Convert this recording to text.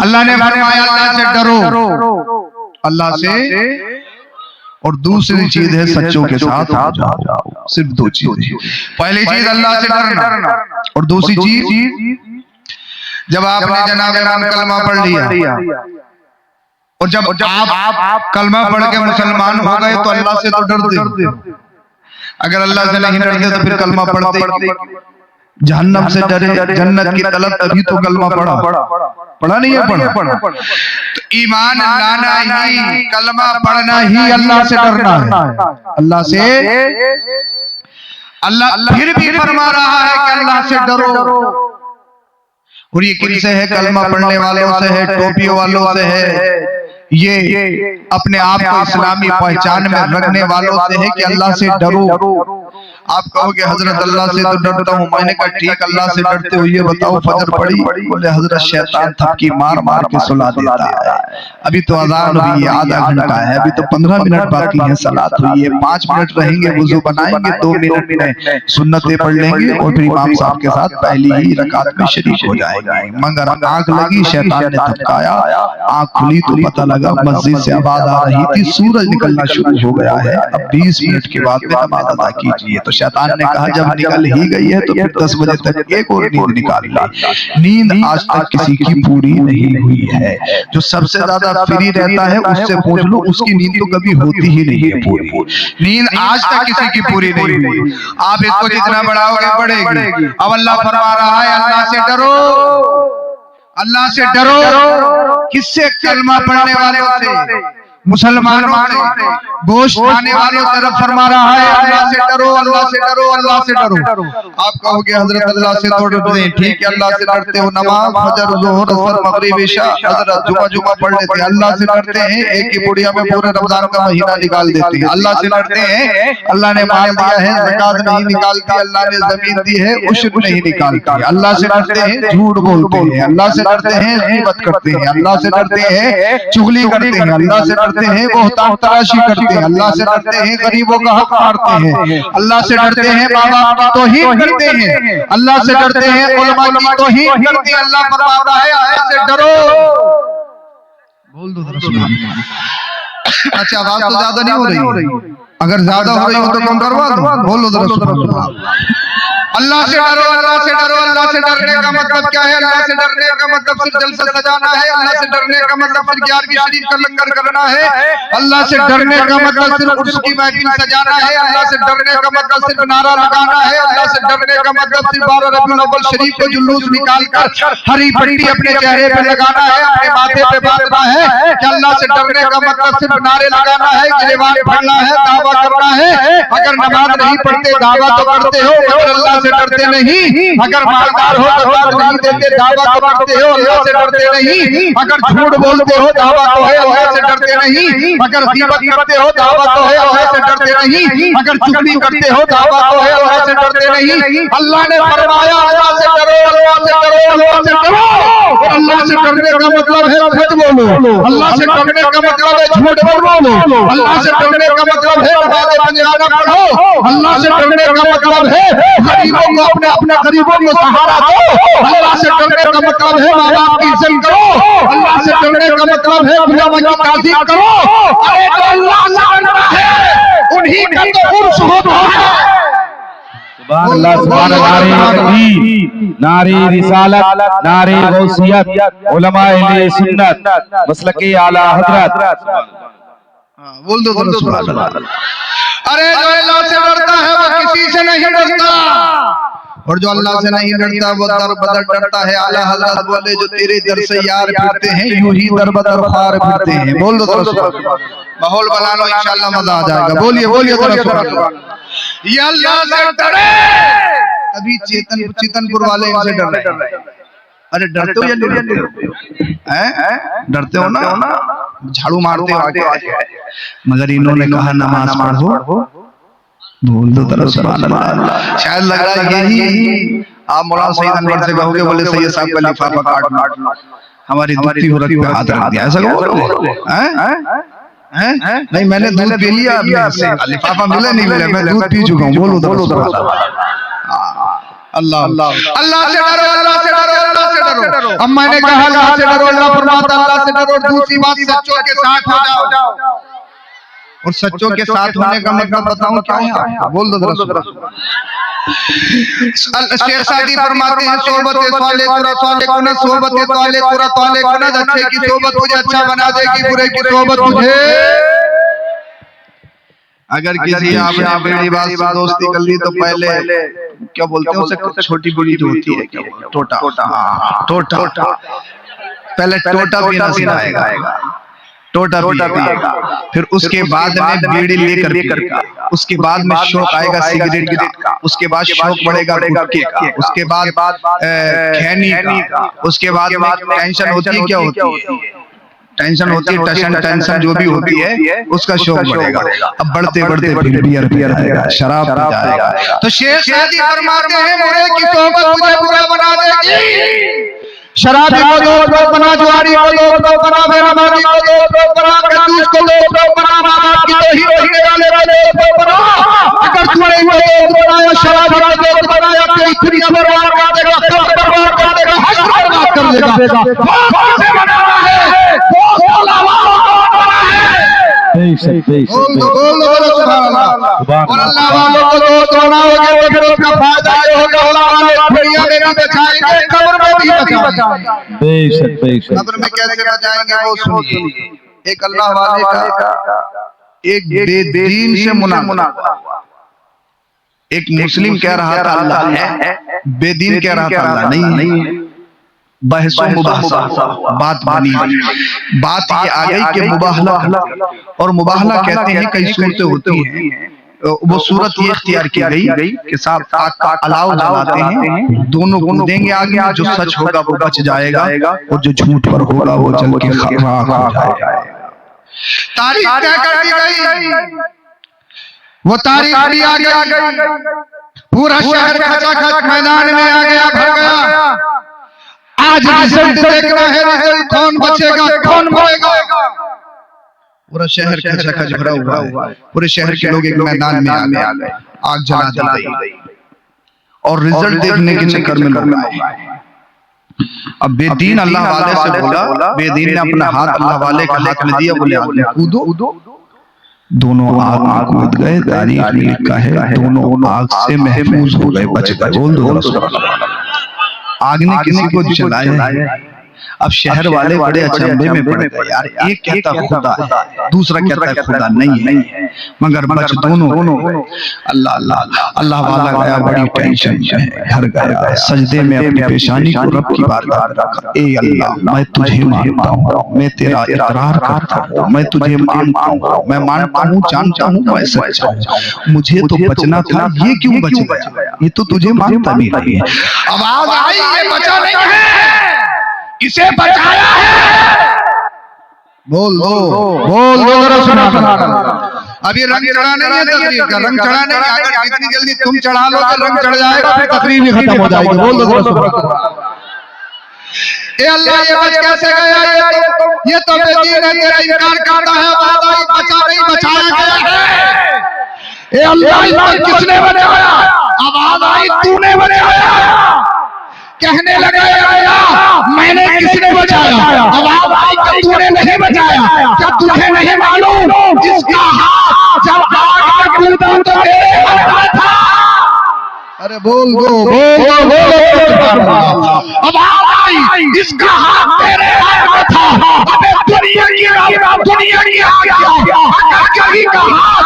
अल्लाह ने फरमाया अल्लाह से डरो, अल्लाह से, और दूसरी चीज है सच्चों के साथ हो जाओ। सिर्फ दो चीजें, पहली चीज अल्लाह से डरना और दूसरी चीज जब आपने जनाबे कलमा पढ़ लिया और जब आप कलमा पढ़ के मुसलमान हो गए तो अल्लाह से तो डरते हो। अगर अल्लाह से नहीं डरते तो फिर कलमा पढ़ते, जहन्नम से डरे, जन्नत की तलब, तभी तो कलमा पढ़ा नहीं है पढ़ा। तो ईमान लाना ही, कलमा पढ़ना ही अल्लाह से डरना है। अल्लाह से, अल्लाह फिर भी फरमा रहा है कि अल्लाह से डरो। और ये किनसे है? कलमा पढ़ने वालों से है, टोपियों वालों से है, ये अपने आप को इस्लामी पहचान में रखने वालों से है कि अल्लाह से डरो। आप कहोगे हजरत अल्लाह से तो डरता हूँ। मैंने कहा ठीक, अल्लाह से डरते हो ये बताओ फजर पड़ी? बोले हजरत शैतान थपकी मार मार के सुला देता है। अभी तो अजान हुई है, आधा घंटा है, अभी तो 15 मिनट बाकी है, सलात हुई है, 5 मिनट रहेंगे, वुजू बनाएंगे, 2 मिनट में सुन्नतें पढ़ लेंगे और फिर इमाम साहब के साथ पहली ही रकात में शरीक हो जाएंगे। मगर आंख लगी, शैतान ने थपकाया, आंख खुली तो पता लगा मस्जिद से आवाज आ रही थी सूरज निकलना शुरू हो गया है, अब 20 मिनट के बाद में नमाज अदा कीजिए। तो शैतान ने कहा जब निकल ही गई है तो फिर 10 बजे तक एक और नींद निकाल ली। नींद आज तक किसी की पूरी नहीं हुई है। जो सबसे ज्यादा फ्री रहता है उससे पूछ लो, उसकी नींद तो कभी होती ही नहीं है पूरी। नींद आज तक किसी की पूरी नहीं हुई। आप इसको जितना बढ़ाओगे बढ़ेगी। अब अल्लाह फरमा रहा है अल्लाह से डरो, अल्लाह से डरो। किससे? कलमा पढ़ने वालों से, मुसलमानों से, गोश्त खाने वालों तरफ फरमा रहा है अल्लाह से डरो, अल्लाह से डरो, अल्लाह से डरो। आप कहोगे हजरत अल्लाह से तो डरते हैं, ठीक है अल्लाह से डरते हो, नमाज फजर ज़ोहर असर मगरिब इशा हजरत जुमा पढ़ लेते हैं, अल्लाह से डरते हैं। एक ही बुढ़िया में पूरे रमजान का महीना निकाल देते हैं, अल्लाह से डरते हैं। अल्लाह ने माल दिया है, ज़कात नहीं निकालती, अल्लाह ने जमीन दी है, उश्र नहीं निकालती, अल्लाह से डरते हैं। झूठ बोलते हैं, अल्लाह से डरते हैं। ग़ीबत करते हैं, अल्लाह से डरते हैं। चुगली करते हैं, अल्लाह से डरते हैं। बोहतान तराशी करते हैं, अल्लाह से डरते हैं। गरीबों का हक मारते हैं, अल्लाह से डरते हैं। माँ बाप की तौहीन करते हैं, अल्लाह से डरते हैं। उलमा की तौहीन करते हैं, अल्लाह फरमाता है अल्लाह से डरो। बोल दो सुभान अल्लाह। अच्छा आवाज तो ज्यादा नहीं हो रही, अगर ज्यादा हो रही हो तो कम करवा दो। बोलो जरा सुभान अल्लाह। अल्लाह से डरो, अल्लाह से डरो। अल्लाह से डरने का मतलब क्या है? अल्लाह से डरने का मतलब सिर्फ जलसा सजाना है। अल्लाह से डरने का मतलब सिर्फ 11वीं शरीफ का लंगर करना है। अल्लाह से डरने का मतलब सिर्फ उसकी महफिल सजाना है। अल्लाह से डरने का मतलब सिर्फ नारा लगाना है। अल्लाह से डरने का मतलब सिर्फ 12 रबीउल अव्वल शरीफ को जुलूस निकालकर हरी पट्टी अपने चेहरे पे लगाना है, अपने माथे पे बांधना है। कि अल्लाह से डरने का मतलब सिर्फ नारे लगाना है, गिरवान पढ़ना है, दावा करना है। अगर नमाज नहीं पढ़ते दावा तो करते हो, मगर अल्लाह से डरते नहीं। अगर मालदार हो तो दान नहीं देते, दावा तो करते हो, अल्लाह से डरते नहीं। अगर झूठ बोलते हो दावा तो है, अल्लाह से डरते नहीं। अगर ग़ीबत करते हो दावा तो है, अल्लाह से डरते नहीं। अगर चुगली करते हो दावा तो है, अल्लाह से डरते नहीं। अल्लाह ने फरमाया अल्लाह से डरो, अल्लाह से डरो, अल्लाह से डरो। और अल्लाह से डरने का मतलब है सच बोलो, अल्लाह से डरने का मतलब है झूठ बोलो, अल्लाह से डरने का मतलब है नमाज़ पंजाना पढ़ो, अल्लाह से डरने का मतलब है गरीबों को अपने गरीबों को सहारा दो, अल्लाह से डरने का मतलब है माँ बाप की इज्जत करो, अल्लाह से डरने का मतलब है गुलाम की ताज़ीम करो। अरे जो अल्लाह से डरता है उन्हीं का तो उर्स होता है। सुभान अल्लाह, सुभान अल्लाह। नारे रिसालत, नारे गौसियत, उलमाए अहले सुन्नत, मसलके आला हजरत। बोल दो सुभान अल्लाह। अरे जो अल्लाह से डरता है वो किसी से नहीं डरता, और जो अल्लाह से नहीं डरता वो दर बदर डरता है। आला हजरत बोले जो तेरे दर से यार फिरते हैं यूं ही दर बदर खार फिरते हैं। बोल दो माहौल बना लो, इंशाल्लाह मजा आ जाएगा। बोलिए बोलिए ये अल्लाह से डरे। अभी चेतनपुर वाले इनसे डर रहे हैं। अरे डरते हो या नहीं डरते हो ना, झाड़ू मारते हो, मगर इन्होंने कहा नमाज पढ़ो। बोल दो तरह सुभान अल्लाह। शायद लग रहा है यही आप मौलाना सईद अनवर से कहोगे, बोले सैयद साहब का लिफाफा काट हमारी दुखती हो रखी पे हाथ रख दिया, ऐसा कहोगे? हैं? नहीं मैंने दूध पी लिया, लिफाफा मिला नहीं मिला, मैं दूध पी चुका हूँ। बोलो अल्लाह अल्लाह से डरो, अल्लाह से डरो, अल्लाह से डरो। अब मैंने कहा अल्लाह से डरो, अल्लाह फरमाता से डरो, दूसरी बात सच्चों के साथ हो जाओ। और सच्चों के साथ होने का मतलब बताऊं क्या है? बोल दो जरा। शेख सादी फरमाते हैं सोबत साले तुरा साले कुना, सोबत साले तुरा साले कुना, अच्छे की सोबत तुझे अच्छा बना देगी, बुरे की सोबत तुझे। अगर किसी आपने बड़ी बात से दोस्ती कर ली तो पहले क्या बोलते हैं उसे, छोटी बड़ी जो होती है क्या, टोटा पहले टोटा पीना सिखाएगा, टोटा पिएगा, फिर उसके बाद में बीड़ी लेकर पिएगा, उसके बाद में शौक आएगा सिगरेट का, उसके बाद शौक बढ़ेगा गुटखे का, उसके बाद खैनी का, उसके बाद में टेंशन होती है, क्या होती है टेंशन होती है, टेंशन जो भी होती है उसका शौक बढ़ेगा। अब बढ़ते बढ़ते फिर बियर आएगा, शराब पी जाएगा। तो शेख सादी फरमाते हैं बुरे की सोबत तुझे बुरा बना देगी। शराबी को दोस्त बना, जुआरी को दोस्त बना, बेनमाजी को दोस्त बना, कंजूस को दोस्त बना, माँ बाप की तौहीन करने वाले को दोस्त बना। अगर तूने वो दोस्त बनाया, शराबी को दोस्त बनाया, तेरी दुनिया बर्बाद कर देगा, सब बर्बाद कर देगा, हश्र बर्बाद कर देगा। कौन से बनाना है दोस्त? अल्लाह और अल्लाह वालों को दोस्त बनाओगे तो फिर उसका फायदा ये होगा, अल्लाह वाले दुनिया में भी बचाएंगे, कब्र में भी बचाएंगे। बेशक कब्र में कैसे बचाएंगे वो सुनिए। एक अल्लाह वाले का एक बेदीन से मुनाज़ा, एक मुस्लिम कह रहा था अल्लाह है, बेदीन कह रहा था अल्लाह नहीं है। बहसो मुबाहसा बात बनी, बात ये आ गई कि मुबाहला, और मुबाहला कहते हैं कई सूरतें होती हैं, वो सूरत ये इख्तियार की गई कि साहब आग का अलाव जलाते हैं, दोनों कूदेंगे आगे में, जो सच होगा वो बच जाएगा और जो झूठ पर होगा वो जल के खाक हो जाएगा। तारीख क्या कर दी गई, वो तारीख भी आ गई, पूरा शहर खचाखच मैदान में आ गया, भर गया। आज रिजल्ट देखना है, रिजल्ट कौन बचेगा कौन मरेगा। पूरा शहर खचाखच भरा हुआ है, पूरे शहर के लोग एक मैदान में आ गए, आग जला दी गई और रिजल्ट देखने के चक्कर में लोग आए। अब बेदीन अल्लाह वाले से बोला, बेदीन ने अपना हाथ अल्लाह वाले के हाथ में दिया, बोले कूदो। दोनों आग में कूद गए। तारीख में लिखा है दोनों आग से महफूज हो गए, बच गए। बोल दो आग ने किसी को जलाया। अब शहर वाले बड़े अचंभे में पड़ गए, यार एक कहता खुदा है, दूसरा कहता खुदा नहीं है, मगर बच दोनों। अल्लाह अल्लाह अल्लाह वाला गया बड़ी टेंशन में, घर गया, सजदे में अपनी पेशानी को रब की बारगाह में रखा। ए अल्लाह, मैं तुझे मानता हूँ, मैं तेरा इकरार करता हूँ, मैं तुझे मानता हूँ, मैं मानता हूँ, जानता हूँ मैं सच्चा हूँ। मुझे तो बचना था, ये क्यों बच गया? ये तो तुझे मानता भी नहीं है। आवाज आई, ये बचा नहीं है, इसे बचाया है। बोल दो जरा सुना। अभी रंग चढ़ा नहीं है, तकरीर का रंग चढ़ा नहीं है। अगर जितनी जल्दी तुम चढ़ा लो तो रंग चढ़ जाएगा, फिर तकरीर भी खत्म हो जाएगी। बोल दो जरा सुना। ए अल्लाह, ये बच कैसे गया? ये तो बेदीन है, तेरा इनकार करता है, वादा ही बचा नहीं, बचाया गया है। ए अल्लाह, इसे किसने बचाया? आवाज आई, तूने बचाया। कहने लगा मैंने किसने बचाया? आवाज आई कि तूने नहीं बचाया। क्या तुझे नहीं मालूम इसका हाथ जब आग में कूदा तो तेरे हाथ में था? अरे बोल दो। आवाज आई, इसका हाथ तेरे हाथ में था। अबे दुनिया की आ गया, कहीं का हाथ